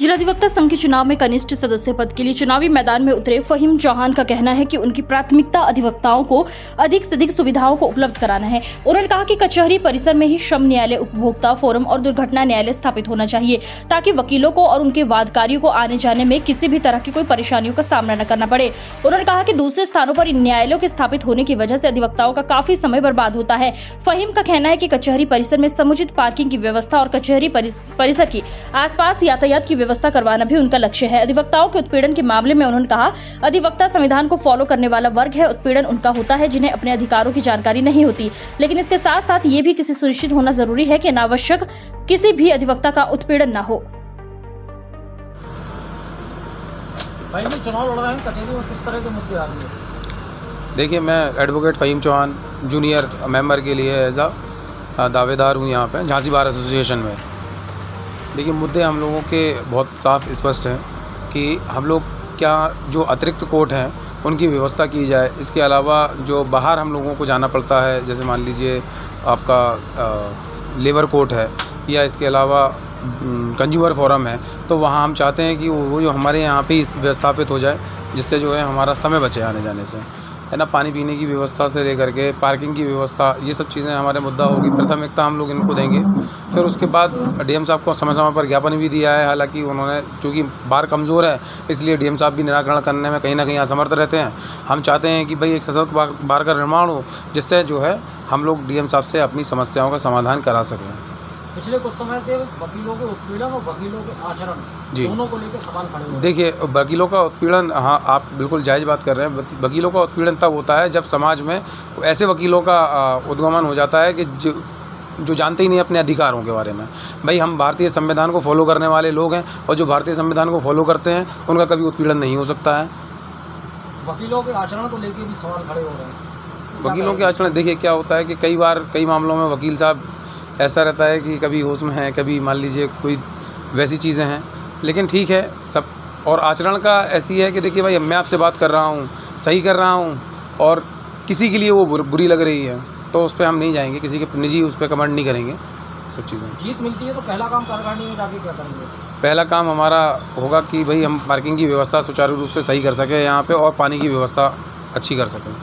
जिलाधिवक्ता संघ के चुनाव में कनिष्ठ सदस्य पद के लिए चुनावी मैदान में उतरे फहीम चौहान का कहना है कि उनकी प्राथमिकता अधिवक्ताओं को अधिक से अधिक सुविधाओं को उपलब्ध कराना है। उन्होंने कहा कि कचहरी परिसर में ही श्रम न्यायालय, उपभोक्ता फोरम और दुर्घटना न्यायालय स्थापित होना चाहिए ताकि वकीलों को और उनके वादकारियों को आने जाने में किसी भी तरह की कोई परेशानियों का सामना न करना पड़े। उन्होंने कहा कि दूसरे स्थानों पर इन न्यायालयों के स्थापित होने की वजह से अधिवक्ताओं का काफी समय बर्बाद होता है। फहीम का कहना है कि कचहरी परिसर में समुचित पार्किंग की व्यवस्था और कचहरी परिसर की आसपास यातायात की व्यवस्था करवाना भी उनका लक्ष्य है। अधिवक्ताओं के उत्पीड़न के मामले में उन्होंने कहा, अधिवक्ता संविधान को फॉलो करने वाला वर्ग है। उत्पीड़न उनका होता है जिन्हें अपने अधिकारों की जानकारी नहीं होती, लेकिन इसके साथ साथ ये भी किसी सुनिश्चित होना जरूरी है कि अनावश्यक किसी भी अधिवक्ता का उत्पीड़न न हो। भाई में चुनाव लड़ रहे हैं, कचहरी में किस तरह के मुद्दे आ रहे हैं? देखिए, मैं advocate Fahim Chauhan junior member के लिए एज अ दावेदार हूँ यहाँ पे झांसी बार एसोसिएशन में। देखिए, मुद्दे हम लोगों के बहुत साफ स्पष्ट हैं कि हम लोग क्या जो अतिरिक्त कोर्ट हैं उनकी व्यवस्था की जाए। इसके अलावा जो बाहर हम लोगों को जाना पड़ता है, जैसे मान लीजिए आपका लेबर कोर्ट है या इसके अलावा कंज्यूमर फोरम है, तो वहाँ हम चाहते हैं कि वो जो हमारे यहाँ पे व्यवस्थापित हो जाए, जिससे जो है हमारा समय बचे आने जाने से, है ना। पानी पीने की व्यवस्था से लेकर के पार्किंग की व्यवस्था, ये सब चीज़ें हमारे मुद्दा होगी। प्राथमिकता हम लोग इनको देंगे। फिर उसके बाद डीएम साहब को समय समय पर ज्ञापन भी दिया है। हालांकि उन्होंने, चूँकि बार कमज़ोर है, इसलिए डीएम साहब भी निराकरण करने में कहीं ना कहीं असमर्थ रहते हैं। हम चाहते हैं कि भाई एक सशक्त बार का निर्माण हो, जिससे जो है हम लोग डीएम साहब से अपनी समस्याओं का समाधान करा सकें। पिछले कुछ समय से वकीलों के उत्पीड़न और वकीलों के आचरण दोनों को लेकर सवाल खड़े हुए हैं। देखिए, वकीलों का उत्पीड़न, हाँ, आप बिल्कुल जायज़ बात कर रहे हैं। वकीलों का उत्पीड़न तब होता है जब समाज में ऐसे वकीलों का उद्गमन हो जाता है कि जो जानते ही नहीं अपने अधिकारों के बारे में। भाई, हम भारतीय संविधान को फॉलो करने वाले लोग हैं और जो भारतीय संविधान को फॉलो करते हैं उनका कभी उत्पीड़न नहीं हो सकता है। वकीलों के आचरण को लेकर भी सवाल खड़े हो रहे हैं। वकीलों के आचरण, देखिए क्या होता है कि कई मामलों में वकील साहब ऐसा रहता है कि कभी होश में है, कभी मान लीजिए कोई वैसी चीज़ें हैं, लेकिन ठीक है सब। और आचरण का ऐसी है कि देखिए भाई, मैं आपसे बात कर रहा हूँ, सही कर रहा हूँ, और किसी के लिए वो बुरी लग रही है, तो उस पर हम नहीं जाएंगे, किसी के निजी उस पर कमेंट नहीं करेंगे। सब चीज़ें जीत मिलती है तो पहला काम कार्यकारिणी में जाके क्या करेंगे? पहला काम हमारा होगा कि भाई हम पार्किंग की व्यवस्था सुचारू रूप से सही कर सकें यहाँ पे, और पानी की व्यवस्था अच्छी कर सकें।